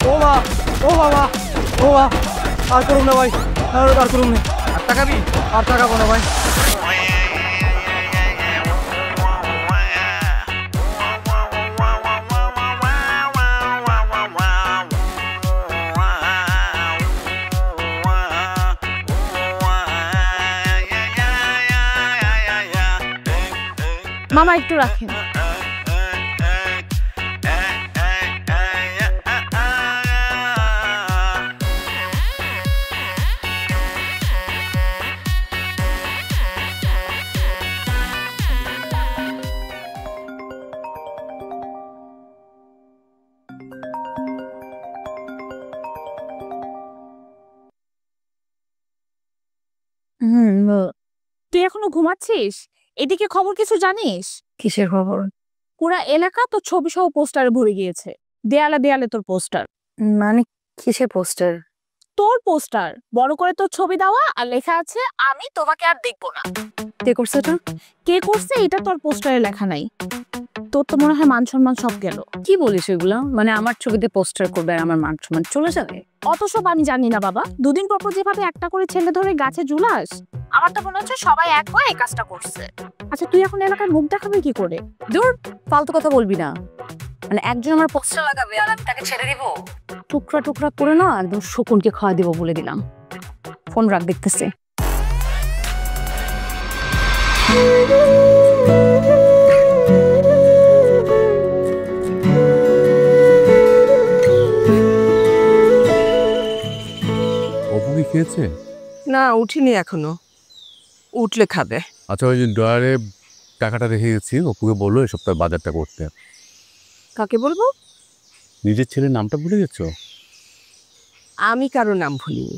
ও মা, ও বাবা, ও মা, আর করুন না ভাই, আর করুন না। আর তাকাবি? আর তাকাবো না ভাই। মামা একটু রাখেন। তুই এখনো ঘুমাচ্ছিস? এদিকে খবর কিছু জানিস? কিসের খবর? পুরা এলাকা তো ছবি সহ পোস্টারে ভরে গিয়েছে। দেয়ালে দেয়ালে তোর পোস্টার। মানে কিসের পোস্টার? তোর পোস্টার, বড় করে তোর ছবি দেওয়া আর লেখা আছে আমি তোমাকে আর দেখবো না। কে করছে এটা? কে করছে এটা তোর পোস্টারে লেখা নাই। তোর তো মনে হয় মান সম্মান সব গেল। কি বলিস এগুলা? মানে আমার ছবিতে পোস্টার করবে আর আমার মান সম্মান চলে যাবে? অত সব আমি জানি না বাবা। দুদিন পর যেভাবে একটা করে ছেলে ধরে গাছে ঝুলাস, আমার তো মনে হচ্ছে সবাই এক হয়ে এই কাজটা করছে। আচ্ছা তুই এখন এলাকায় মুখ দেখাবি কি করে? দূর, ফালতু কথা বলবি না। মানে একজন আমার পোস্টার লাগাবে আর আমি তাকে ছেড়ে দিব? টুকরা টুকরা করে না একদম শকুনকে খাওয়া দিব বলে দিলাম। ফোন রাখ, দেখতেছি। অপু কি খেয়েছে? না, উঠিনি এখনো, উঠলে খাবে। আচ্ছা, ওই যে ড্রয়ারে টাকাটা রেখে গেছি, অপুকে বললো এই সপ্তাহে বাজারটা করতে। কাকে বলবো? নিজের ছেলের নামটা ভুলে গেছো? আমি কারো নাম ভুলিনি,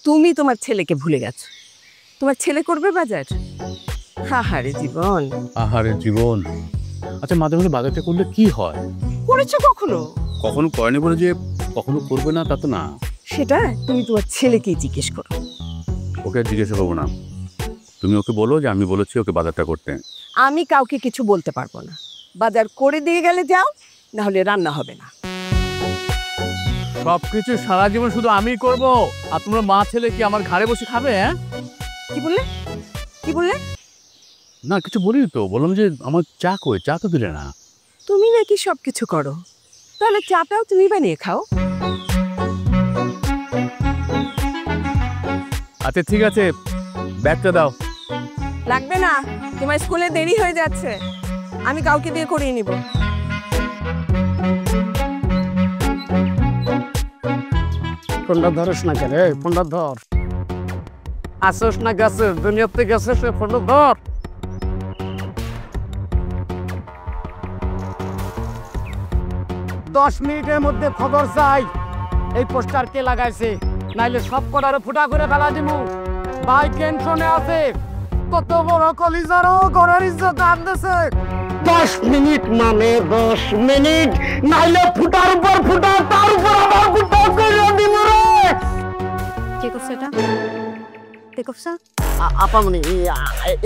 তুমি তোমার ছেলেকে ভুলে গেছো। তোমার ছেলে করবে বাজার? আহারে জীবন, আহারে জীবন। আচ্ছা, মাঝে মাঝে বাজারটা করলে কি হয়? করেছো কখনো? কখনো করেনি বলে যে কখনো করবে না তা তো না। সেটা তুমি তোমার ছেলেকেই জিজ্ঞেস করো। ওকে জিজ্ঞাসা করবো না, তুমি ওকে বলো যে আমি বলেছি ওকে বাজারটা করতে। আমি কাউকে কিছু বলতে পারবো না। বাজার করে দিয়ে গেলে যাও, না হলে রান্না হবে না। সবকিছু সারা জীবন শুধু আমিই করব, আর তোমরা মা ছেলে কি আমার ঘাড়ে বসে খাবে? হ্যাঁ, কি বললে? কি বললে? না কিছু বলিনি তো, বললাম যে আমার চা কই, চা তো দিলে না। তুমি নাকি সবকিছু করো, তাহলে চাটাও তুমি বানিয়ে খাও। আচ্ছা ঠিক আছে, ব্যাগটা দাও। লাগবে না, তোমার স্কুলে দেরি হয়ে যাচ্ছে, আমি কাউকে দিয়ে করিয়ে নিব। ফোনটা ধরিস না কে রে, ফোনটা ধর। আসিস না গেছে, দুনিয়াতে গেছে, সে ফোনটা ধর। দশ মিনিটের মধ্যে খবর চাই এই পোস্টার কে লাগাইছে, নাইলে সব কটারে ফুটা করে ফেলা দিমু। ভাই টেনশনে আছে, কত বড় কলিজারও ঘরের ইজ্জত আনতেছে। 10 মিনিট মানে 10 মিনিট, নাইলে ফুটার উপর ফুটা, তার উপর আবার ফুটা করে দিমু রে। কে করছে এটা? কে করছে? আপামনি,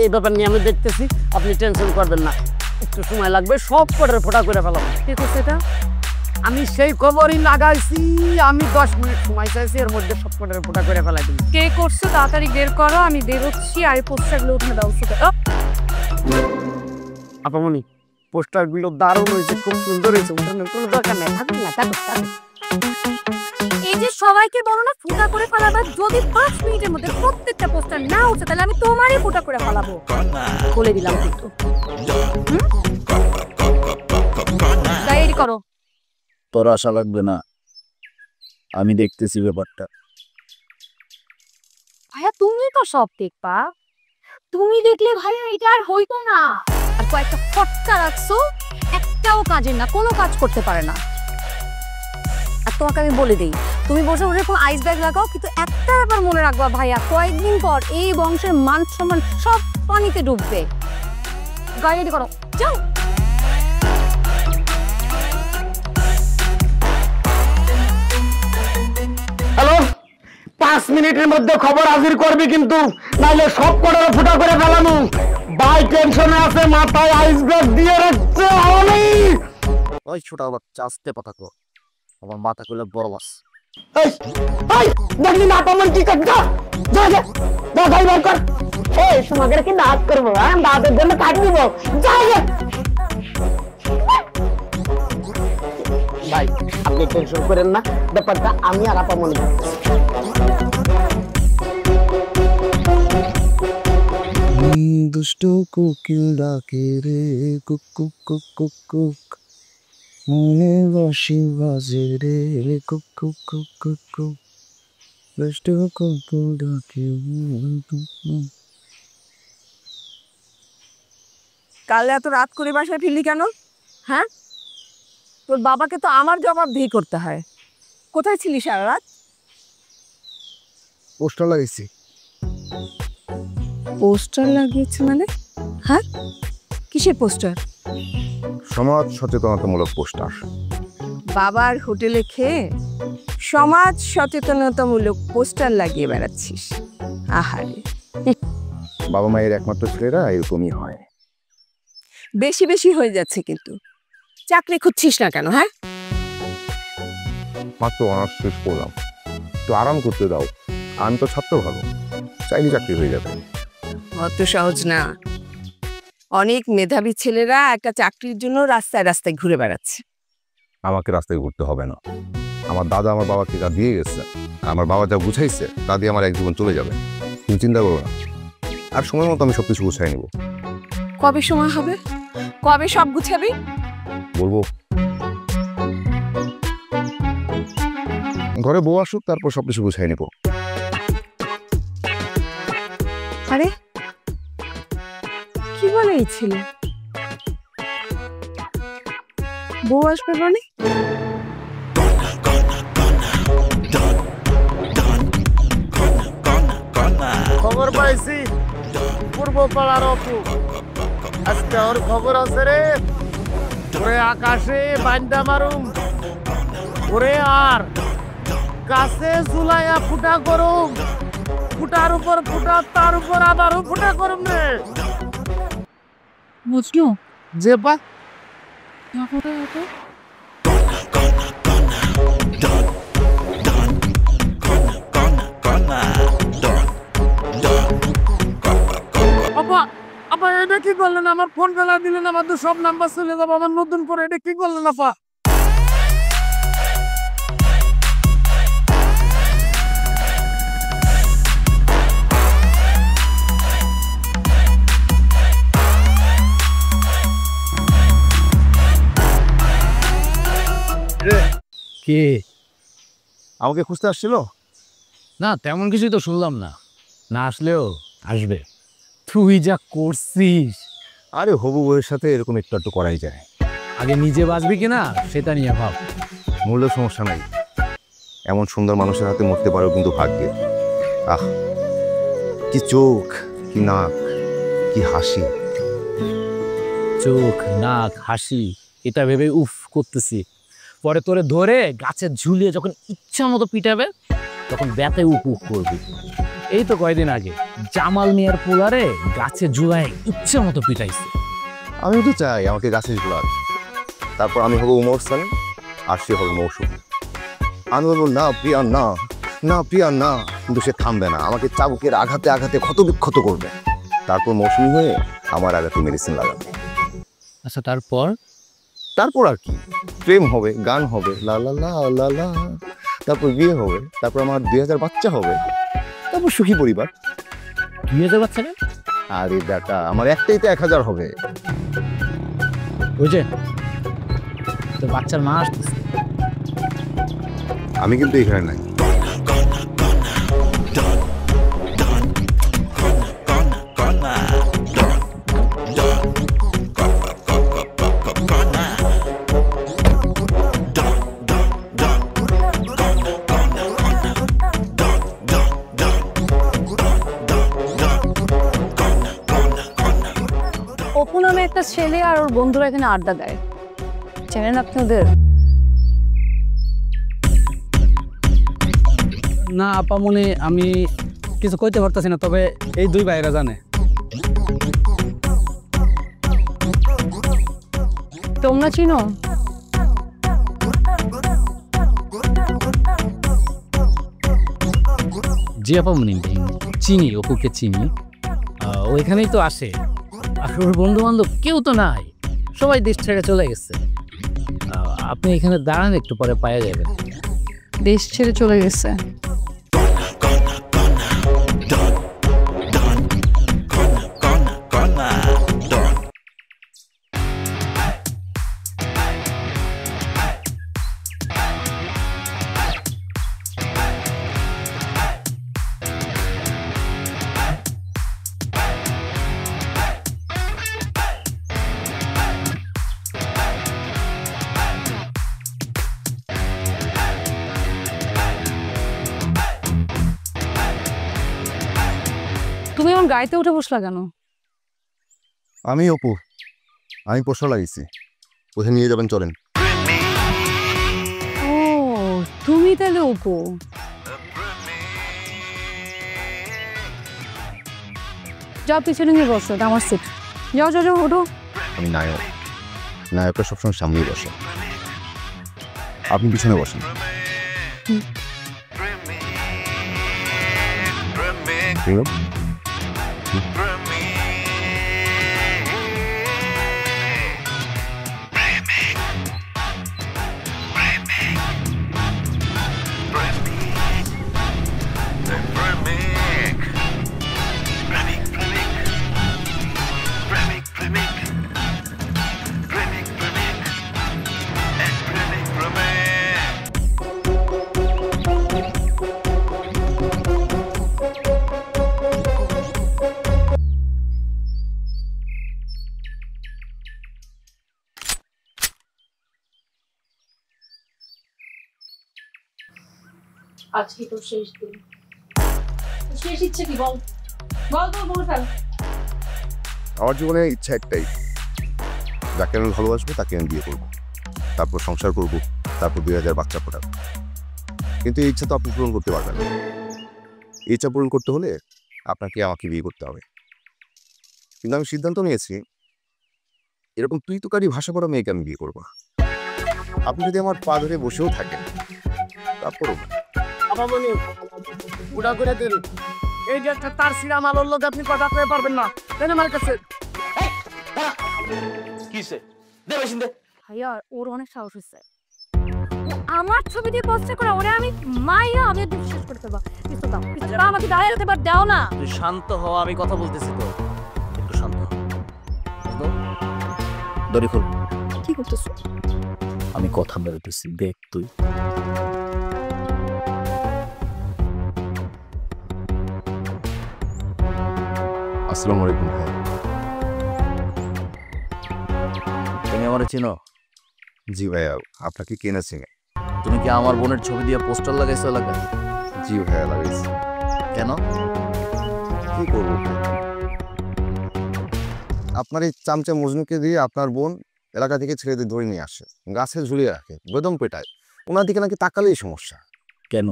এই ব্যাপার নিয়ে আমি দেখতেছি, আপনি টেনশন করবেন না, একটু সময় লাগবে, সব কটারে ফোটা করে ফেলাম। কে করছে এটা? আমি সেই খবরই লাগাইছি, আমি 10 মিনিট সময় চাইছি, এর মধ্যে সব কটারে ফোটা করে ফেলাই দিই। কে করছে তাড়াতাড়ি বের করো, আমি বেরোচ্ছি। আর এই পোস্টারগুলো উঠে দাও। আপামনি, পোস্টারগুলো দারুণ হয়েছে, খুব সুন্দর হয়েছে, উঠানোর কোনো দরকার নাই, থাকুক না, থাকুক। এই যে সবাইকে বলো না ফুটা করে ফেলাবা, যদি 5 মিনিটের মধ্যে প্রত্যেকটা পোস্টার না উঠে তাহলে আমি তোমারই ফুটা করে ফেলাবো, বলে দিলাম কিন্তু। ডায়েরি করো। তোর আশা লাগবে না, আমি দেখতেছি ব্যাপারটা। ভাইয়া তুমি তো সব দেখবা, তুমি দেখলে ভাইয়া এটা আর হইতো না। আর কয়েকটা ফটকা রাখছো, একটাও কাজের না, কোনো কাজ করতে পারে না। আর তোমাকে আমি বলে দিই, তুমি বসে ওরকম আইস ব্যাগ লাগাও, কিন্তু একটা ব্যাপার মনে রাখবা ভাইয়া, কয়েকদিন পর এই বংশের মান সম্মান সব পানিতে ডুববে। গাড়ি রেডি করো, যাও। হ্যালো, 5 মিনিটের মধ্যে খবর হাজির করবি কিন্তু, নাইলে সব কটারে ফুটা করে ফেলামু। ভাই টেনশনে আছে, মাথায় আইস ব্যাগ দিয়ে রাখছে। ওই ছোট বাচ্চা, আস্তে কথা কো। আমার মাথা খুলে বড় মাছ। দেখলি না পামন কি করছো? যা যা যা ভাই বার কর। এই তোমাকে কি দাঁত করবো? হ্যাঁ দাঁতের জন্য কাট দিব। যা যা ভাই আপনি টেনশন করেন না, ব্যাপারটা আমি আর আপা মনে করি। দুষ্ট কোকিল ডাকে রে cook cook cook cook cook, মনে বাঁশি বাজে রে cook cook cook cook cook, দুষ্ট কোকিল ডাকে। কাল এত রাত করে বাসায় ফিরলি কেন? হ্যাঁ, তোর বাবাকে তো আমার জবাবদিহি করতে হয়। কোথায় ছিলি সারা রাত? পোস্টার লাগাইছি। পোস্টার লাগিয়েছে মানে? হ্যাঁ, কিসের পোস্টার? সমাজ সচেতনতামূলক পোস্টার। বাবার হোটেলে খেয়ে সমাজ সচেতনতামূলক পোস্টার লাগিয়ে বেড়াচ্ছিস? আহারে, বাবা মায়ের একমাত্র ছেলেরা এরকমই হয়। বেশি বেশি হয়ে যাচ্ছে কিন্তু। চাকরি খুঁজছিস না কেন? হ্যাঁ, মাত্র অনার্স শেষ করলাম, একটু আরাম করতে দাও। আমি তো ছাত্র ভালো, চাইলে চাকরি হয়ে যাবে। অত সহজ না। অনেক মেধাবী ছেলেরা একটা চাকরির জন্য রাস্তায় রাস্তায় ঘুরে বেড়াচ্ছে। আমাকে রাস্তায় ঘুরতে হবে না। আমার দাদা আমার বাবাকে যা দিয়ে গেছে, আমার বাবা যা বুঝাইছে, তা দিয়ে আমার এক জীবন চলে যাবে। তুমি চিন্তা করো না, আর সময় মতো আমি সবকিছু গুছাই নেব। কবে সময় হবে? কবে সব গুছাবি? বলবো ঘরে বউ আসুক, তারপর সবকিছু গুছাই নেব। আরে কি বলে এই ছেলে? বউ আসবে মানে? খবর পাইছি পূর্ব পাড়ার অপু, আজকে ওর খবর আছে রে। ওরে আকাশে বান্দা মারুম, ওরে আর কাছে ঝুলাইয়া ফুটা করুম, ফুটার উপর ফুটা, তার উপর আবারও ফুটা করুম রে। বুঝলো? যে বা আপা আপা এটা কি করলেন? আমার ফোন ফেলা দিলেন, আমার তো সব নাম্বার চলে যাবো আমার নতুন করে। এটা কি করলেন আপা? কে? আমাকে খুঁজতে আসছিল? না, তেমন কিছুই তো শুনলাম না। না আসলেও আসবে। তুই যা করছিস! আরে হবু বউয়ের সাথে এরকম একটু একটু করাই যায়। আগে নিজে বাঁচবি কিনা সেটা নিয়ে ভাব। মূল্য সমস্যা নাই, এমন সুন্দর মানুষের হাতে মরতে পারেও কিন্তু ভাগ্যের। আহ, কি চোখ, কি নাক, কি হাসি। চোখ, নাক, হাসি এটা ভেবে উফ করতেছি, পরে তোরে ধরে গাছে ঝুলিয়ে যখন ইচ্ছা মতো পিটাবে তখন ব্যথায় উপ উপ করবি। এই তো কয়দিন আগে জামাল মিয়ার পোলারে গাছে ঝুলায় ইচ্ছা মতো পিটাইছে। আমিও তো চাই আমাকে গাছে ঝুলাক, তারপর আমি হবো উমর সানি আর সে হবে মৌসুমী। আমি বলবো না প্রিয়া না, না প্রিয়া না, কিন্তু সে থামবে না, আমাকে চাবুকের আঘাতে আঘাতে ক্ষত বিক্ষত করবে। তারপর মৌসুমী হয়ে আমার আঘাতে মেডিসিন লাগাবে। আচ্ছা তারপর? তারপর আর কি, প্রেম হবে, গান হবে, লা লা লা লা লা, তারপর বিয়ে হবে, তারপর আমার 2000 বাচ্চা হবে, তারপর সুখী পরিবার। 2000 বাচ্চা না? আরে বেটা, আমার একটাই তো 1000 হবে। বুঝে তো বাচ্চার মা আসতেছে। আমি কিন্তু এখানে নাই। অপু নামে একটা ছেলে আর ওর বন্ধুরা এখানে আড্ডা দেয়, চেনেন আপনি ওদের? না আপা মনে আমি কিছু কইতে পারতাছি না, তবে এই দুই ভাইরা জানে। তোমরা চিনো? জি আপা মানে চিনি, অপুকে চিনি। ও এখানেই তো আসে, আর ওর বন্ধু বান্ধব কেউ তো নাই, সবাই দেশ ছেড়ে চলে গেছে। আপনি এখানে দাঁড়ান, একটু পরে পাওয়া যাবেন। দেশ ছেড়ে চলে গেছে? তুমি আমার গাড়িতে উঠে বসলা কেন? আমি অপু, আমি পোষা লাগিয়েছি, কোথায় নিয়ে যাবেন চলেন। ও তুমি তাহলে অপু। যাও পিছনে নিয়ে বসো, এটা আমার সিট। যাও যাও যাও ওঠো। আমি নায়ক, নায়করা সবসময় সামনেই বসে, আপনি পিছনে বসেন। এগুলো? আজকে তো শেষ দিন, শেষ ইচ্ছে কি বল, বল তো বলে ফেল। আমার জীবনে ইচ্ছা একটাই, যাকে আমি ভালোবাসবো তাকে আমি বিয়ে করবো, তারপর সংসার করব, তারপর 2000 বাচ্চা ফোটাবো। কিন্তু এই ইচ্ছা তো আপনি পূরণ করতে পারবেন না। এই ইচ্ছা পূরণ করতে হলে আপনাকে আমাকে বিয়ে করতে হবে। কিন্তু আমি সিদ্ধান্ত নিয়েছি, এরকম তুই তোকারি ভাষা পড়া মেয়েকে আমি বিয়ে করবো। আপনি যদি আমার পা ধরে বসেও থাকেন তারপরও আপামনি উড়া করে দিন। এই যে একটা তার সিরা মাল লোক আপনি কথা কয়ে পারবেন না, দেন আমার কাছে। কিসে দেবে সিন্দে? ভাইয়া ওর অনেক সাহস হয়েছে, আমার ছবি দিয়ে পোস্ট করে ওরে আমি মাইয়া আমি বিশ্বাস করতে পারবো। কিছু দাও, কিছু দাও, আমাকে দাঁড়িয়ে যেতে পার দাও না। তুই শান্ত হ, আমি কথা বলতেছি তো, একটু শান্ত হ। দড়ি খোল। কি করতেছো? আমি কথা বলতেছি, দেখ তুই। আসসালামু আলাইকুম ভাই। তুমি আমার চিনো? জি ভাইয়া, আপনাকে কে না চিনে? তুমি কি আমার বোনের ছবি দিয়ে পোস্টার লাগাইছো এলাকায়? জি ভাইয়া, লাগাইছি। কেন? কি করবো? আপনার এই চামচা মজনুকে দিয়ে আপনার বোন এলাকা থেকে ছেলেদের ধরে নিয়ে আসে, গাছে ঝুলিয়ে রাখে, বেদম পেটায়। ওনার দিকে নাকি তাকালেই সমস্যা। কেন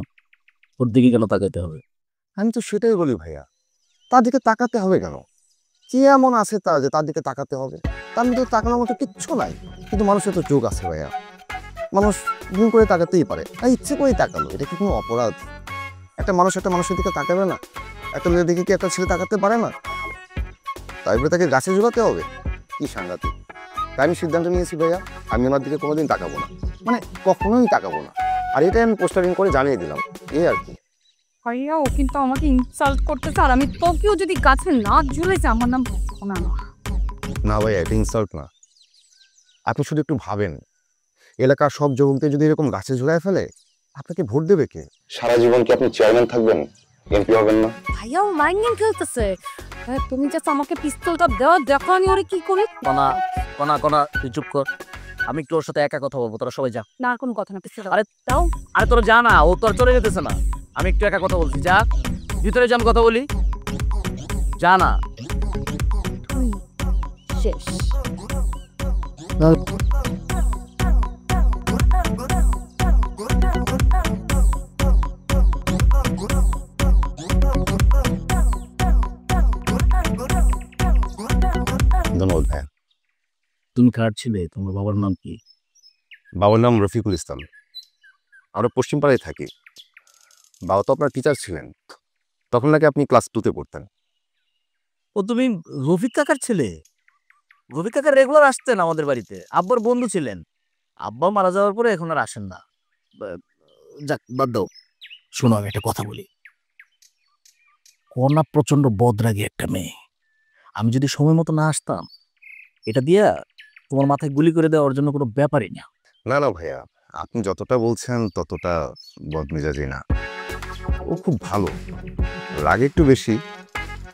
ওর দিকে কেন তাকাইতে হবে? আমি তো সেটাই বলি ভাইয়া, তার দিকে তাকাতে হবে কেন? কি এমন আছে তা যে তার দিকে তাকাতে হবে? তার মধ্যে তাকানোর মতো কিচ্ছু নাই। কিন্তু মানুষের তো যোগ আছে ভাইয়া, মানুষ ভুল করে তাকাতেই পারে, আর ইচ্ছে করেই তাকালো, এটা কি কোনো অপরাধ? একটা মানুষ একটা মানুষের দিকে তাকাবে না? একটা মেয়ের দিকে কি একটা ছেলে তাকাতে পারে না? তাই বলে তাকে গাছে ঝুলাতে হবে? কি সাংঘাতিক! তাই আমি সিদ্ধান্ত নিয়েছি ভাইয়া, আমি ওনার দিকে কোনোদিন তাকাবো না, মানে কখনোই তাকাবো না। আর এটাই আমি পোস্টারিং করে জানিয়ে দিলাম, এই আর কি। ভাইয়া ও কিন্তু আমাকে ইনসাল্ট করতেছে, আর আমি তোকেও যদি গাছে না ঝুলেছে আমার নাম না না। না ভাইয়া, এটা ইনসাল্ট না। আপনি শুধু একটু ভাবেন, এলাকার সব যুবকদের যদি এরকম গাছে ঝুলায় ফেলে, আপনাকে ভোট দেবে কে? সারা জীবন কি আপনি চেয়ারম্যান থাকবেন, এমপি হবেন না? ভাইয়া ও মাইন্ড গেম খেলতেছে। তুমি জাস্ট আমাকে পিস্তলটা দাও, দেখো আমি ওরে কি করি। কনা কনা কনা, তুই চুপ কর, আমি একটু ওর সাথে একা কথা বলবো, তোরা সবাই যা। না আর কোনো কথা না, পিস্তলটা আরে দাও। আরে তোরা যা না, ও তো আর চলে যেতেছে না, আমি একটু একা কথা বলছি, যা ভিতরে যা, আমি কথা বলি, যা না। তুই শেষ। ধন্যবাদ ভাইয়া। তুমি কার ছিলে? তোমার বাবার নাম কি? বাবার নাম রফিকুল ইসলাম। আমরা পশ্চিম পাড়ায় থাকি। বাবা তো আপনার টিচার ছিলেন, তখন নাকি আপনি ক্লাস 2-তে পড়তেন। ও তুমি রফিক কাকার ছেলে? রফিক কাকা রেগুলার আসতেন আমাদের বাড়িতে, আব্বার বন্ধু ছিলেন। আব্বা মারা যাওয়ার পরে এখন আর আসেন না। যাক বাদ দাও, শোনো আমি একটা কথা বলি। কন্যা প্রচন্ড বদরাগী একটা মেয়ে। আমি যদি সময় মতো না আসতাম, এটা দিয়া তোমার মাথায় গুলি করে দেওয়ার জন্য কোনো ব্যাপারই না। না না ভাইয়া, আপনি যতটা বলছেন ততটা বদমেজাজি না। ও খুব ভালো, রাগ একটু বেশি,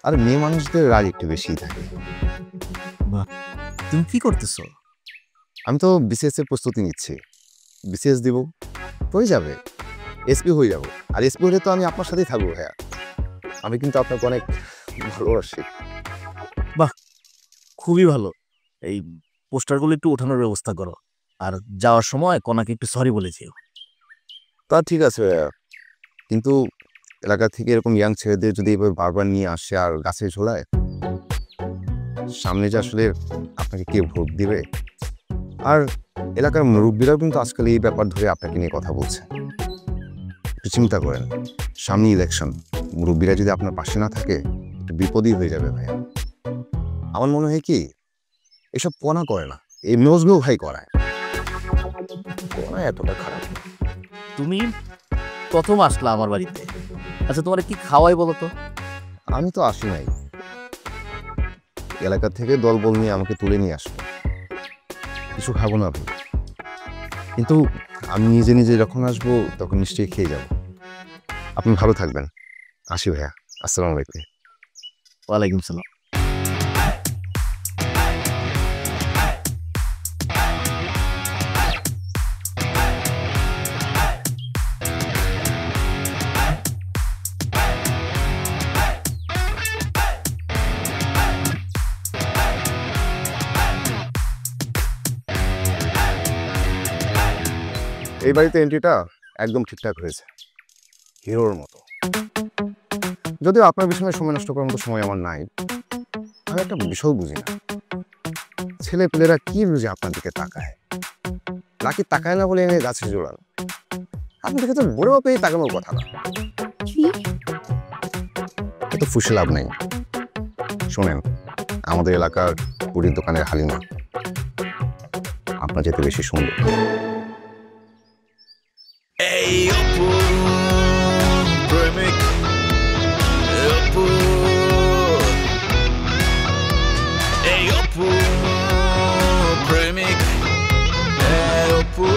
আর মেয়ে মানুষদের রাগ একটু বেশিই থাকে। তুমি কি করতেছো? আমি তো বিসিএস এর প্রস্তুতি নিচ্ছি। বিসিএস দিব, হয়ে যাবে, এসপি হয়ে যাব। আর এসপি হলে তো আমি আপনার সাথেই থাকবো ভাইয়া। আমি কিন্তু আপনাকে অনেক ভালোবাসি। খুবই ভালো। এই পোস্টারগুলো একটু ওঠানোর ব্যবস্থা করো, আর যাওয়ার সময় কনাকে একটু সরি বলেছিও। তা ঠিক আছে ভাইয়া, কিন্তু এলাকা থেকে এরকম ইয়াং ছেলেদের যদি এভাবে বারবার নিয়ে আসে আর গাছে ঝোলায়, সামনে যে আসলে আপনাকে কে ভোট দিবে। আর এলাকার মুরব্বীরাও কিন্তু আজকাল এই ব্যাপার ধরে আপনাকে নিয়ে কথা বলছে। একটু চিন্তা করেন, সামনে ইলেকশন, মুরব্বীরা যদি আপনার পাশে না থাকে একটু বিপদই হয়ে যাবে ভাইয়া। আমার মনে হয় কি, এসব পনা করে না, এই নজরুল ভাই করায়। পনা এতটা খারাপ না। তুমি প্রথম আসলা আমার বাড়িতে, আচ্ছা তোমার কি খাওয়াই বলো তো? আমি তো আসি নাই, এলাকা থেকে দলবল নিয়ে আমাকে তুলে নিয়ে আসবে। কিছু খাবো না ভাই, কিন্তু আমি নিজে নিজে যখন আসবো তখন নিশ্চয়ই খেয়ে যাব। আপনি ভালো থাকবেন। আসি ভাইয়া, আসসালামু আলাইকুম। ওয়ালাইকুম সালাম। এই বাড়িতে এন্ট্রিটা একদম ঠিকঠাক হয়েছে, হিরোর মতো। যদিও আপনার বিষয়ে সময় নষ্ট করার মতো সময় আমার নাই। আমি একটা বিষয় বুঝি না, ছেলে পেলেরা কি বুঝে আপনার দিকে তাকায়, নাকি তাকায় না বলে এনে গাছে জোড়ান। আপনি দেখে তো বড় পেয়ে তাকানোর কথা না। এত ফুসে লাভ নাই। শোনেন, আমাদের এলাকার পুরীর দোকানের হালিমা আপনার যেতে বেশি সুন্দর। Ey Oppo, Premik, Oppo. Ey Oppo, Premik, Oppo.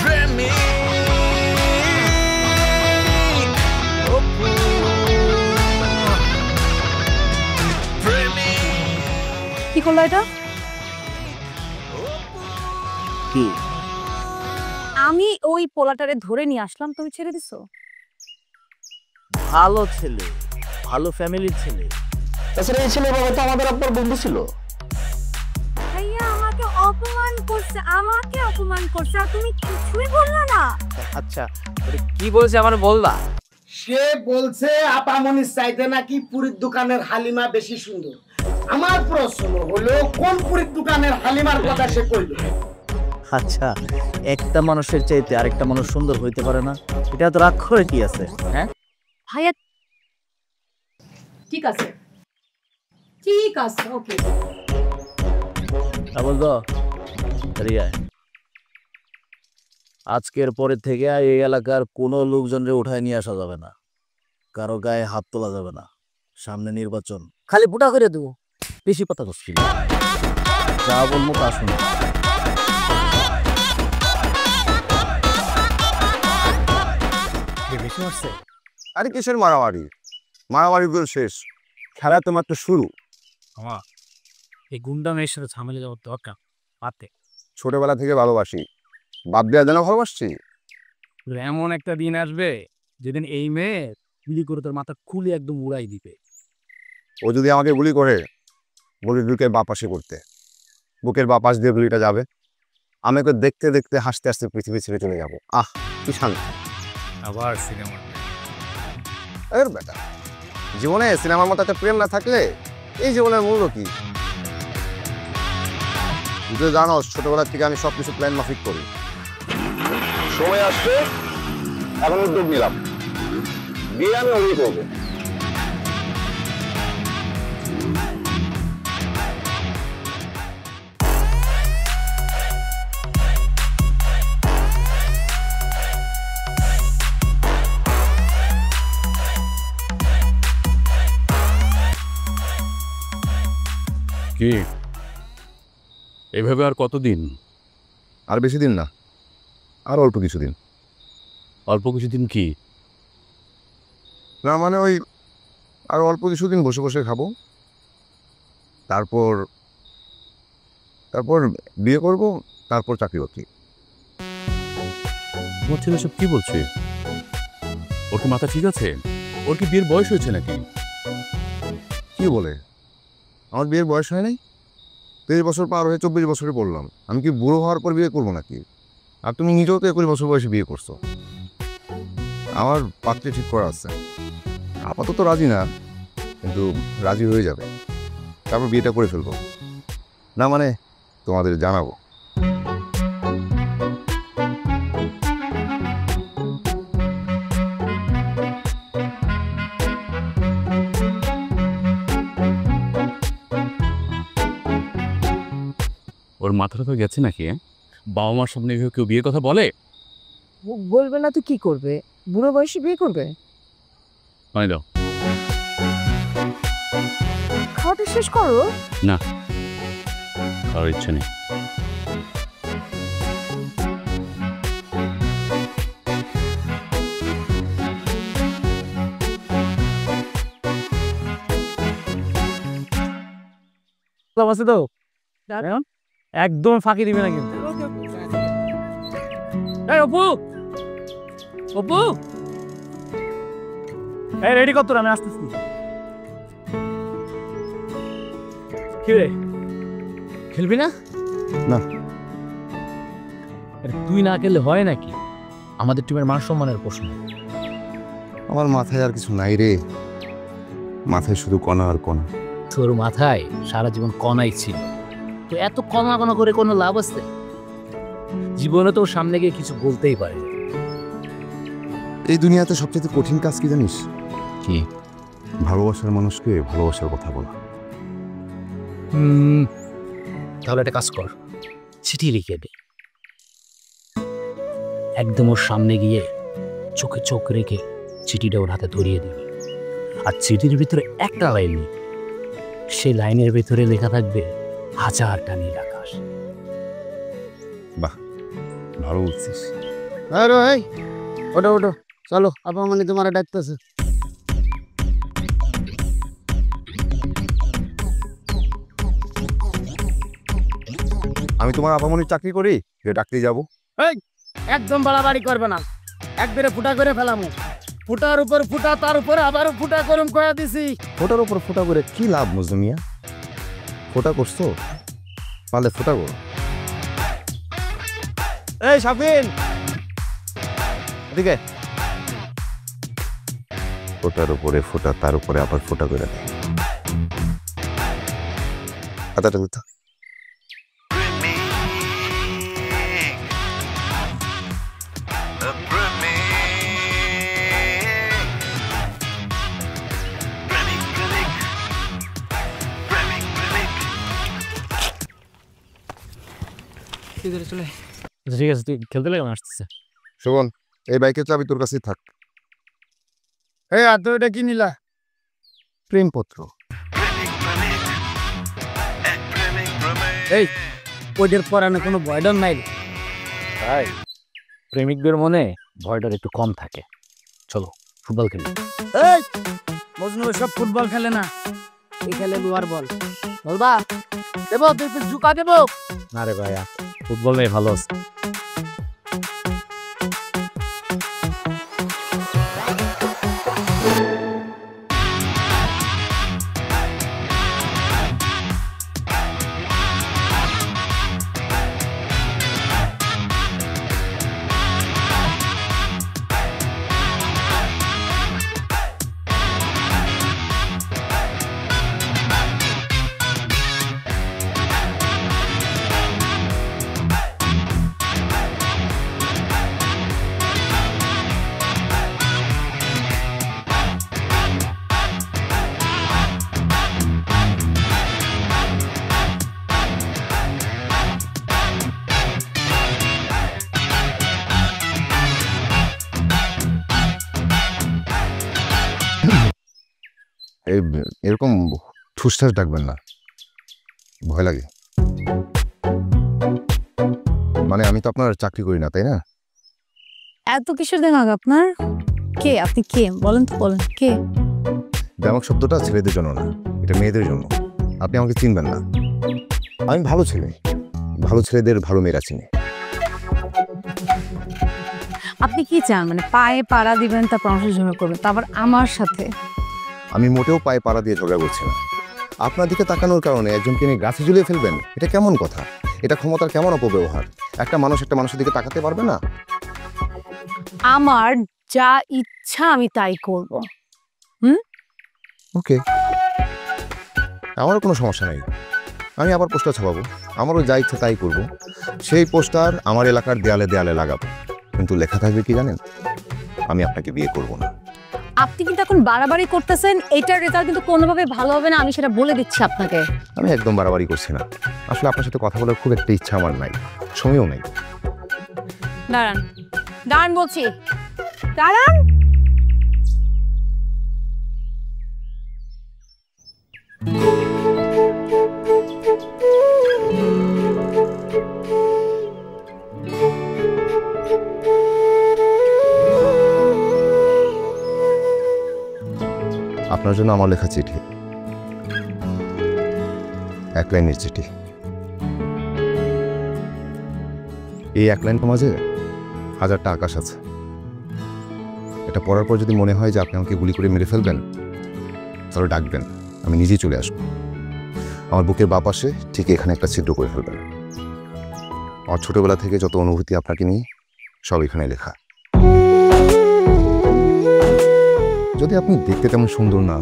Premik, Oppo. Premik. কি করলো এটা? কি? আমি ওই পোলাটারে ধরে নিয়ে আসলাম, তুমি ছেড়ে দিছো? ভালো ছেলে, ভালো ফ্যামিলির ছেলে। তাছাড়া এই ছেলে বাবা তো আমাদের আব্বার বন্ধু ছিল। ভাইয়া আমাকে অপমান করছে, আর তুমি কিছুই বললা না। আচ্ছা কি বলছে আমার বললা? সে বলছে আপামনির চাইতে নাকি পুরীর দোকানের হালিমা বেশি সুন্দর। আমার প্রশ্ন হলো, কোন পুরীর দোকানের হালিমার কথা সে কইল? আচ্ছা, একটা মানুষের চাইতে আরেকটা মানুষ সুন্দর হইতে পারে না, এটা তো রাগ করে কি আছে? হ্যাঁ ভাইয়া ঠিক আছে, ওকে। বলতো রিয়ায়, আজকের পরে থেকে এই এলাকার কোনো লোকজনরে উঠায় নিয়ে আসা যাবে না, কারো গায়ে হাত তোলা যাবে না। সামনে নির্বাচন, খালি ভোটা করে দেবো। বেশি কথা করছিল, যা বলবো তা শুনে। বেশি মারছে? আরে কিসের মারামারি? মারামারি গুলো শেষ, খেলা তো মাত্র শুরু। আমার এই গুন্ডা মেয়ের সাথে ঝামেলা যাওয়ার দরকার পাতে। ছোটবেলা থেকে ভালোবাসি, বাদ দেওয়া যেন ভালোবাসছি। এমন একটা দিন আসবে যেদিন এই মেয়ে গুলি করে তোর মাথা খুলে একদম উড়াই দিবে। ও যদি আমাকে গুলি করে, গুলি বুকের বাপাসে করতে, বুকের বাপাস দিয়ে গুলিটা যাবে, আমি ওকে দেখতে দেখতে হাসতে হাসতে পৃথিবী ছেড়ে চলে যাবো। আহ, কি শান্তি। আবার সিনেমা এর বেটা, জীবনে সিনেমার মতো একটা প্রেম না থাকলে এই জীবনের মূল্য কি? তুই তো জানো ছোটবেলার থেকে আমি সবকিছু প্ল্যান মাফিক করি। সময় আসবে এখন উদ্যোগ নিলাম, বিয়ে আমি ওই করবো। কি এভাবে আর কতদিন? আর বেশি দিন না, আর অল্প কিছুদিন। অল্প কিছুদিন কি? না মানে ওই আর অল্প কিছুদিন বসে বসে খাবো, তারপর তারপর বিয়ে করব, তারপর চাকরি বাকরি। তোমার ছেলে সব কি বলছে? ওর কি মাথা ঠিক আছে? ওর কি বিয়ের বয়স হয়েছে নাকি? কি বলে? আমার বিয়ের বয়স হয় নাই? 23 বছর পার হয়ে 24 বছরে পড়লাম। আমি কি বুড়ো হওয়ার পর বিয়ে করবো নাকি? আর তুমি নিজেও তো 21 বছর বয়সে বিয়ে করছো। আমার পাত্রে ঠিক করা আছে, আপাতত রাজি না, কিন্তু রাজি হয়ে যাবে, তারপর বিয়েটা করে ফেলবো। না মানে তোমাদের জানাবো। ওর মাথাটা তো গেছে নাকি? বাবা মার সামনে এভাবে কেউ বিয়ের কথা বলে? বলবে না তো কি করবে? বুড়ো বয়সে বিয়ে করবে? পানি দাও। খাওয়াটা শেষ করো। না, খাওয়ার ইচ্ছে নেই। আছে তো একদম ফাঁকি দিবে না কিন্তু। এই অপু, অপু, এই রেডি কর তোর, আমি আসতেছি। কি রে, খেলবি না? না। তুই না খেললে হয় নাকি? আমাদের টিমের মান সম্মানের প্রশ্ন। আমার মাথায় আর কিছু নাই রে, মাথায় শুধু কণা আর কণা। তোর মাথায় সারা জীবন কণাই ছিল, তো এত কণা কণা করে কোনো লাভ আছে? জীবনে তো সামনে গিয়ে কিছু বলতেই পারে। এই দুনিয়াতে সবচেয়ে কঠিন কাজ কি জানিস? কি? ভালোবাসার মানুষকে ভালোবাসার কথা বলা। তাহলে একটা কাজ কর, চিঠি লিখে দে, একদম ওর সামনে গিয়ে চোখে চোখ রেখে চিঠিটা ওর হাতে ধরিয়ে দিবি। আর চিঠির ভিতরে একটা লাইন, সেই লাইনের ভিতরে লেখা থাকবে 1000টা নীল আকাশ। বাহ, ভালো বলছিস। আরে এই ওঠো ওঠো, চলো, আপা মানে তোমার ডাকতেছে। আমি তোমার আপামনির চাকরি করি যে ডাকতেই যাবো? এই একদম বাড়াবাড়ি করবে না, একবারে ফুটা করে ফেলামু। ফুটার উপর ফুটা, তার উপরে আবারও ফুটা করুম কয়া দিছি। ফোটার উপর ফোটা করে কি লাভ মজনু মিয়া? ফোটা করছো, পারলে ফোটা করো। এই শাফিন, এদিকে। ফোটার উপরে ফোটা, তার উপরে আবার ফোটা করে দেয়। আচ্ছা আচ্ছা, ঠিক আছে, তুই খেলতে লাগে, আমি আসতেছে। শোভন, এই বাইকের চাবি তোর কাছেই থাক। এই আর তো এটা কি নিলা? প্রেমপত্র। এই ওইটার পরানে কোনো ভয়ডন নাই। তাই প্রেমিকদের মনে ভয়টার একটু কম থাকে। চলো ফুটবল খেলি। এই মজনু সব ফুটবল খেলে না, এই খেলে লোয়ার বল। বলবা দেবো, তুই ঝুঁকা দেবো। না রে ভাইয়া, ফুটবল নেই, ভালো আছে। এই এরকম ঠুসঠাস ডাকবেন না, ভয় লাগে। মানে আমি তো আপনার চাকরি করি না, তাই না? এত কিসের দেমাগ আপনার? কে আপনি? কে বলেন তো, বলেন কে? ব্যামক শব্দটা ছেলেদের জন্য না, এটা মেয়েদের জন্য। আপনি আমাকে চিনবেন না। আমি ভালো ছেলে, ভালো ছেলেদের ভালো মেয়েরা চিনে। আপনি কি চান? মানে পায়ে পাড়া দিবেন, তারপর আমার ঝগড়া করবেন, তারপর আমার সাথে? আমি মোটেও পায়ে পাড়া দিয়ে ঝগড়া করছি না। আপনার দিকে তাকানোর কারণে একজনকে নিয়ে গাছে ঝুলিয়ে ফেলবেন, এটা কেমন কথা? এটা ক্ষমতার কেমন অপব্যবহার? একটা মানুষ একটা মানুষের দিকে তাকাতে পারবে না? আমার যা ইচ্ছা আমি তাই করব। ওকে, আমারও কোনো সমস্যা নেই। আমি আবার পোস্টার ছাপাবো, আমারও যা ইচ্ছে তাই করব। সেই পোস্টার আমার এলাকার দেয়ালে দেয়ালে লাগাবো, কিন্তু লেখা থাকবে কি জানেন? আমি আপনাকে বিয়ে করব না। আপনি কিন্তু এখন বাড়াবাড়ি করতেছেন, এটার রেজাল্ট কিন্তু কোনোভাবে ভালো হবে না, আমি সেটা বলে দিচ্ছি আপনাকে। আমি একদম বাড়াবাড়ি করছি না। আসলে আপনার সাথে কথা বলার খুব একটা ইচ্ছা আমার নাই, সময়ও নাই। দাঁড়ান, দাঁড়ান বলছি, দাঁড়ান। আপনার জন্য আমার লেখা চিঠি, এক লাইনের চিঠি। এই এক লাইনের মাঝে হাজারটা আকাশ আছে। এটা পড়ার পর যদি মনে হয় যে আপনি আমাকে গুলি করে মেরে ফেলবেন, তাহলে ডাকবেন, আমি নিজেই চলে আসবো। আমার বুকের বাঁ পাশে ঠিক এখানে একটা ছিদ্র করে ফেলবেন। আমার ছোটবেলা থেকে যত অনুভূতি আপনাকে নিয়ে, সব এখানে লেখা। যদি আপনি দেখতে তেমন সুন্দর না,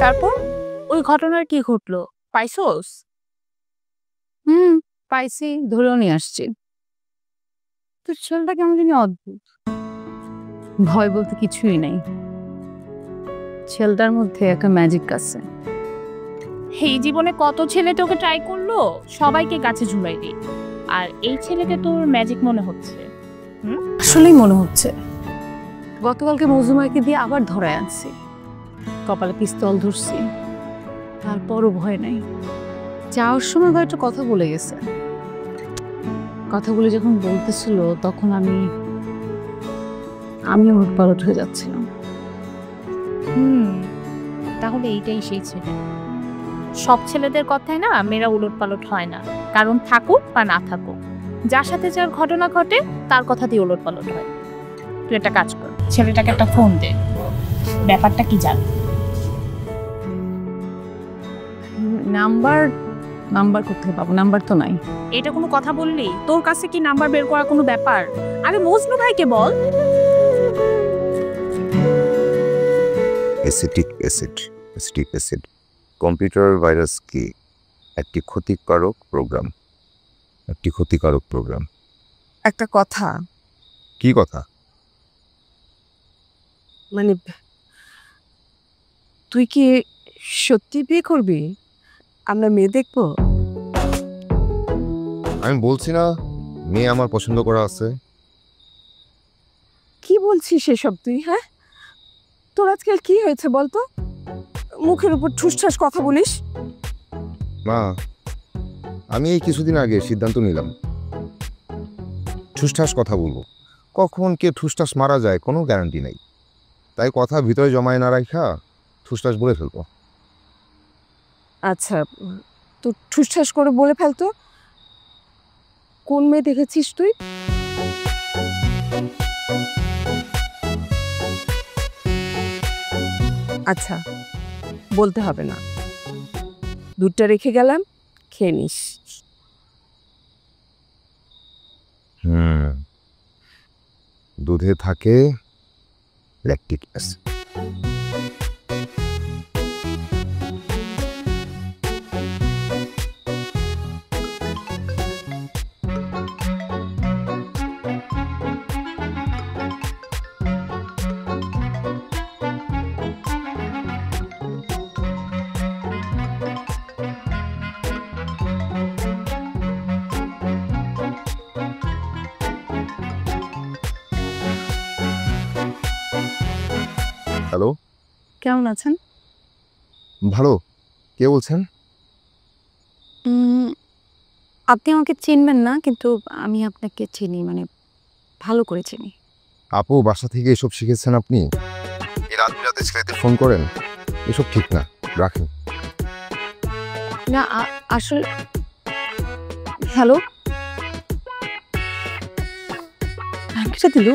তারপর ওই ঘটনার কি ঘটলো, পাইছোস? পাইছি, ধরেও নিয়ে আসছি। তোর ছেলেটা কেমন জানি অদ্ভুত, ভয় বলতে কিছুই নাই। ছেলেটার মধ্যে একটা ম্যাজিক আছে। এই জীবনে কত ছেলে তোকে ট্রাই করলো, সবাইকে গাছে ঝুলাই দিই, আর এই ছেলেকে তোর ম্যাজিক মনে হচ্ছে? আসলেই মনে হচ্ছে। গতকালকে মজুমাকে দিয়ে আবার ধরায় আনছি, কপালে পিস্তল ধরছি, তারপরও ভয় নাই। যাওয়ার সময় একটা কথা বলে গেছে। কথাগুলো যখন বলতেছিল তখন আমিও উৎপালট হয়ে যাচ্ছিলাম। তাহলে এইটাই সেই ছেলে। সব ছেলেদের কথাই না মেয়েরা উলটপালট হয় না, কারণ থাকুক বা না থাকুক, যার সাথে যার ঘটনা ঘটে তার কথা দিয়ে উলটপালট হয়। তুই একটা কাজ কর, ছেলেটাকে একটা ফোন দে, ব্যাপারটা কি জান। নাম্বার কোথায় পাবো? নাম্বার তো নাই। এটা কোনো কথা বললি? তোর কাছে কি নাম্বার বের করা কোনো ব্যাপার? আরে মজনু ভাইকে বল। অ্যাসিটিক অ্যাসিড কম্পিউটার ভাইরাস কি? একটি ক্ষতিকারক প্রোগ্রাম। একটা কথা, কি কথা? মানে তুই কি সত্যি বিয়ে করবি? আমরা মেয়ে দেখবো? আমি বলছি না মেয়ে আমার পছন্দ করা আছে। কি বলছিস সেসব তুই? হ্যাঁ, তোর আজকাল কি হয়েছে বলতো? মুখের উপর ঠুসঠাস কথা বলিস। মা, আমি এই কিছুদিন আগে সিদ্ধান্ত নিলাম ঠুসঠাস কথা বলবো। কখন কে ঠুসঠাস মারা যায় কোনো গ্যারান্টি নেই, তাই কথা ভিতরে জমায় না রাখা ঠুসঠাস বলে ফেলবো। আচ্ছা, তো ঠুসঠাস করে বলে ফেলতো। কোন মেয়ে দেখেছিস তুই? আচ্ছা, বলতে হবে না, দুধটা রেখে গেলাম, খেয়ে নিস। দুধে থাকে ল্যাকটিক অ্যাসিড। হ্যালো, কেমন আছেন? ভালো। কে বলছেন? আপনি আমাকে চিনবেন না, কিন্তু আমি আপনাকে চিনি, মানে ভালো করে চিনি। আপু, বাসা থেকে এসব শিখেছেন আপনি? এই রাত বিরাতে ছেলেদের ফোন করেন, এসব ঠিক না, রাখেন। না আসলে হ্যালো, ব্যাংকটা দিল।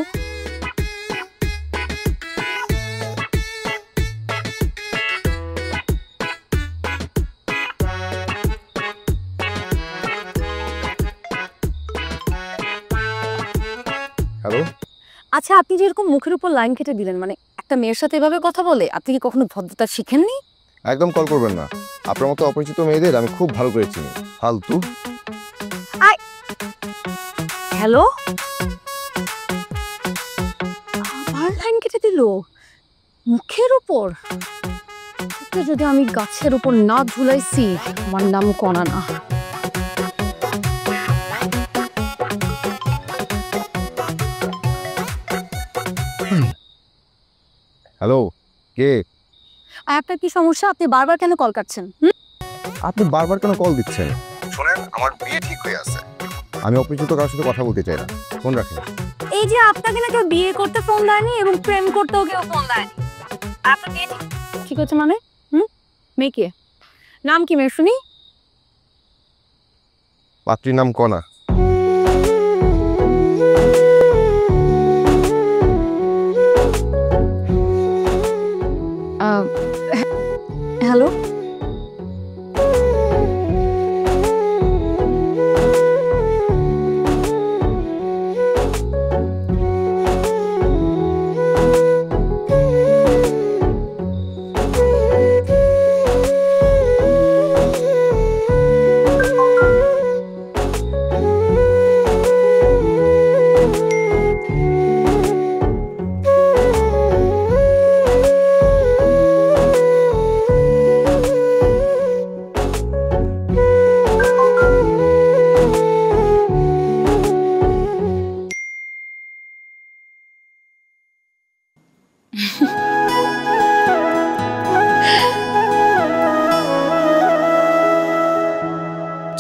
হ্যালো, আচ্ছা, আপনি যে এরকম মুখের উপর লাইন কেটে দিলেন, মানে একটা মেয়ের সাথে এভাবে কথা বলে আপনি কি কখনো ভদ্রতা শিখেননি? একদম কল করবেন না। আপনার মতো অপরিচিত মেয়েদের আমি খুব ভালো করে চিনি। ফালতু। হ্যালো, আবার লাইন কেটে দিল মুখের উপর। ওকে যদি আমি গাছের উপর না ঝুলাইছি, আমার নাম কণা না। হ্যালো, কে? আর আপনার কি সমস্যা? আপনি বারবার কেন কল কাটছেন? আপনি বারবার কেন কল দিচ্ছেন? শোনেন, আমার বিয়ে ঠিক হয়ে আছে। আমি অপরিচিত কারোর সাথে কথা বলতে চাই না। ফোন রাখেন। এই যে আপনাকে না কেউ বিয়ে করতে ফোন দেয়নি এবং প্রেম করতেও কেউ ফোন দেয়নি। আপনার বিয়ে ঠিক হচ্ছে মানে? মেয়ে কে? নাম কি মেয়ে শুনি? পাত্রীর নাম কণা। হ্যালো,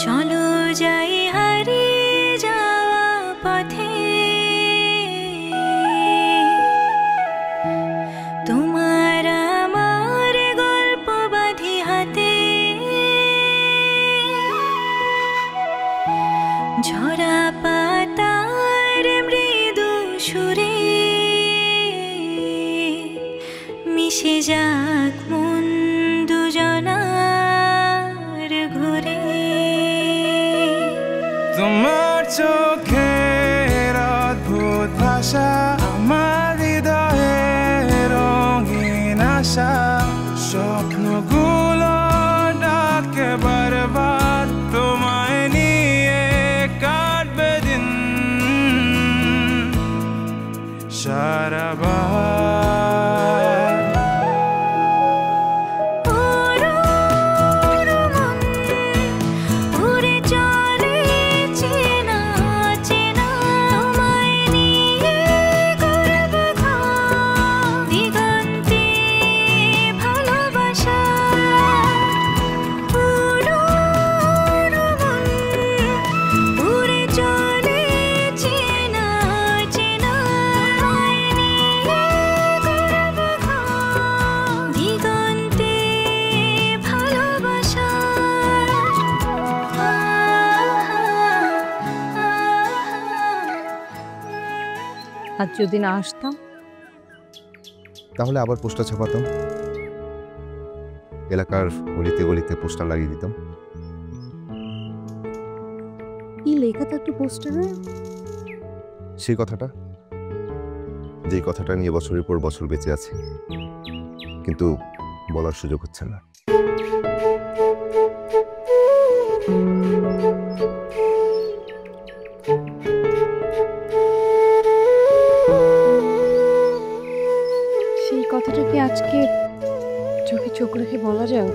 চলো যাই হারিয়ে যাওয়া পথে, তোমার আমার গল্প বাঁধি হাতে, ঝরা পাতার মৃদু সুরে মিশে যাক মন দুজনার ঘুরে। তোমার চোখের অদ্ভুত ভাষা আমার হৃদয়ে রঙিন আশা, স্বপ্নগুলো ডাকে বারবার, তোমায় নিয়ে কাটবে দিন সারাবার। আর যদি না আসতাম? তাহলে আবার পোস্টার ছাপাতাম, এলাকার গলিতে গলিতে পোস্টার লাগিয়ে দিতাম। কি লেখা থাকতো পোস্টারে? সেই কথাটা, যেই কথাটা নিয়ে বছরের পর বছর বেঁচে আছে, কিন্তু বলার সুযোগ হচ্ছে না। সেই কথাটা কি আজকে চোখে চোখ রেখে বলা যায়?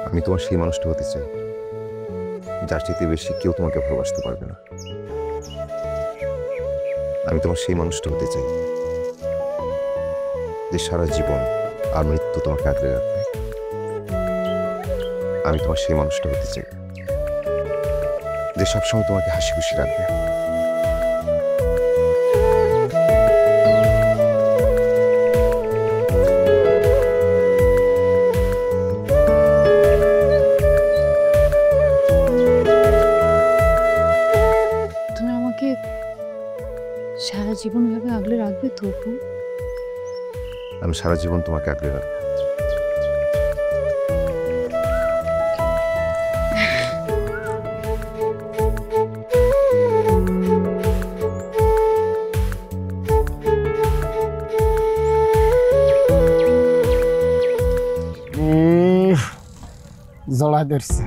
আমি তোমার সেই মানুষটা হতে চাই, যার চাইতে বেশি কেউ তোমাকে ভালোবাসতে পারবে না। আমি তোমার সেই মানুষটা হতে চাই যে সারা জীবন আর মৃত্যু তোমাকে আঁকড়ে রাখবে। আমি তোমার সেই মানুষটা হতে চাই যে সবসময় তোমাকে হাসি খুশি রাখবে। তুমি আমাকে সারা জীবন ভাবে আগলে রাখবে তো আপু? আমি সারা জীবন তোমাকে আঁকড়ে রাখবো। জড়া ধরছে।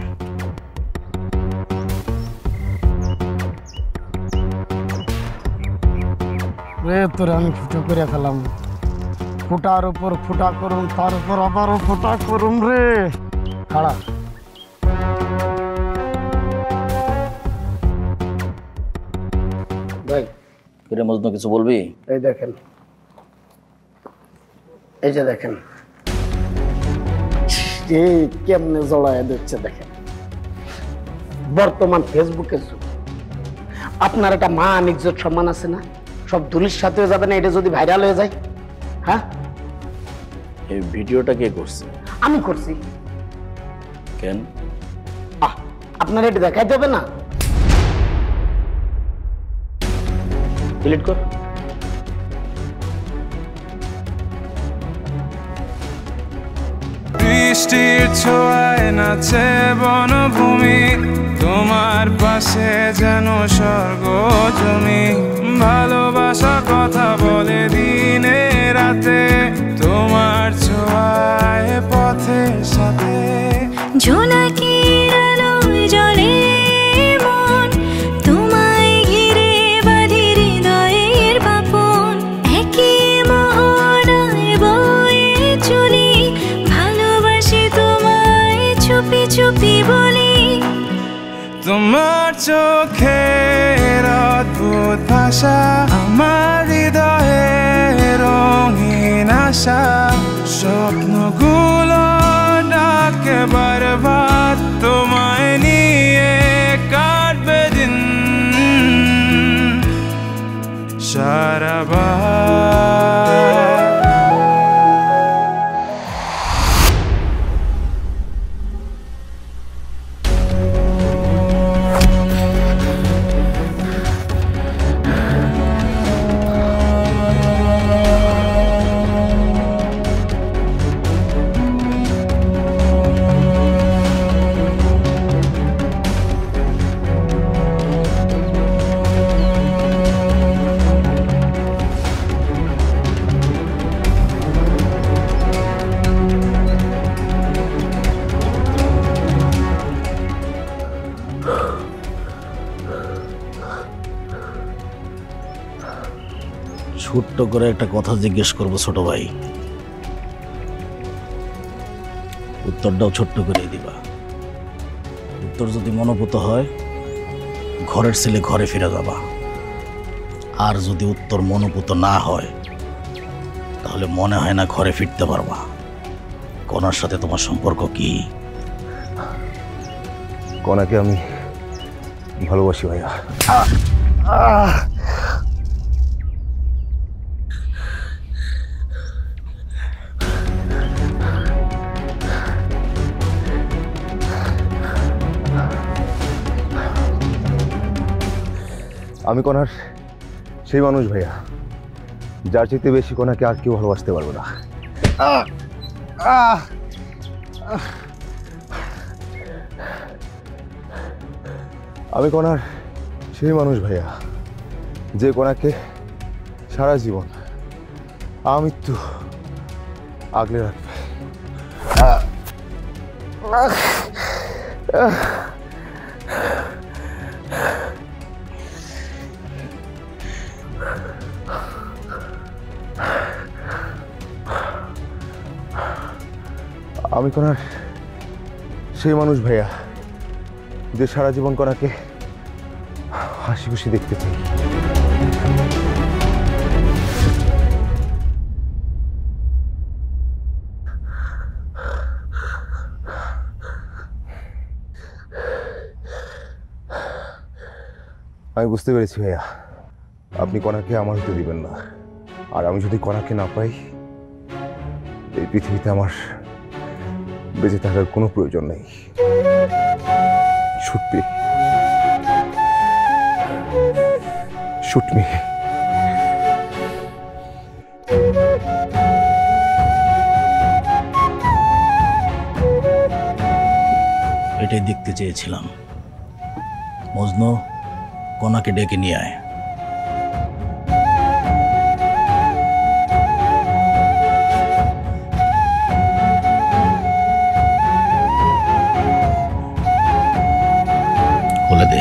রে তোরে আমি ফুটো করে ফেলাম, ফুটার উপর ফুটা করুন, তার উপর আবারও ফুটা করুন রে। খাড়া ভাই, ফিরে মজনু কিছু বলবি? এই দেখেন, এই যে দেখেন এই কেমনে জড়ায় দিচ্ছে দেখেন। বর্তমান ফেসবুকের যুগ, আপনার একটা মান ইজ্জত সম্মান আছে না, সব ধুলির সাথে হয়ে যাবে না এটা যদি ভাইরাল হয়ে যায়? হ্যাঁ, এই ভিডিওটা কে করছে? আমি করছি। কেন? আপনার এটা দেখাই যাবে না? ডিলিট কর। বৃষ্টির ছোঁয়ায় নাচে বনভূমি, তোমার পাশে যেন স্বর্গ জমি। ভালোবাসা কথা বলে দিনে রাতে, তোমার ছোঁয়ায় পথের সাথে। ঝোলাকির আলোয় জ্বলে মন, তোমায় ঘিরে বাঁধি হৃদয়ের বাপন। একই মোহনায় বয়ে চলি, ভালোবাসি তোমায় চুপি চুপি বলি। তোমার চোখের অদ্ভুত ভাষা, আমার হৃদয়ে রঙিন আশা। স্বপ্নগুলো ডাকে বারবার, তোমায় নিয়ে কাটবে দিন সারাবার। ছোট্ট করে একটা কথা জিজ্ঞেস করবো ছোট ভাই, উত্তরটাও ছোট্ট করে দিবা। উত্তর যদি মনোভূত হয়, ঘরের ছেলে ঘরে ফিরে যাবা। আর যদি উত্তর মনোভূত না হয়, তাহলে মনে হয় না ঘরে ফিরতে পারবা। কনার সাথে তোমার সম্পর্ক কি? কনাকে আমি ভালোবাসি ভাইয়া। আমি কনার সেই মানুষ ভাইয়া, যার চাইতে বেশি কনাকে আর কেউ ভালোবাসতে পারবে না। আমি কনার সেই মানুষ ভাইয়া, যে কনাকে সারা জীবন আমৃত্যু আগলে রাখবে। আমি কনার সেই মানুষ ভাইয়া, যে সারা জীবন কণাকে হাসি খুশি দেখতে চাই। আমি বুঝতে পেরেছি ভাইয়া, আপনি কণাকে আমার হতে দিবেন না। আর আমি যদি কণাকে না পাই, এই পৃথিবীতে আমার বেঁচে থাকার কোনো প্রয়োজন নেই। Shoot me. Shoot me. এটাই দেখতে চেয়েছিলাম। মজনু, কণাকে ডেকে নিয়ে আয়। খুলে দে।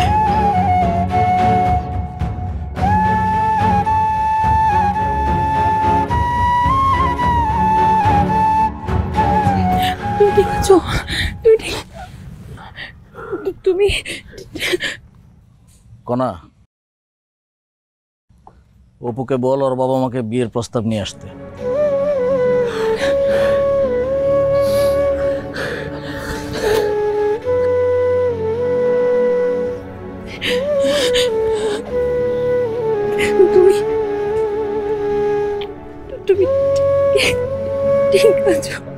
তুমি কণা, অপুকে বল ওর বাবা মাকে বিয়ের প্রস্তাব নিয়ে আসতে। তুমি ঠিক আছো?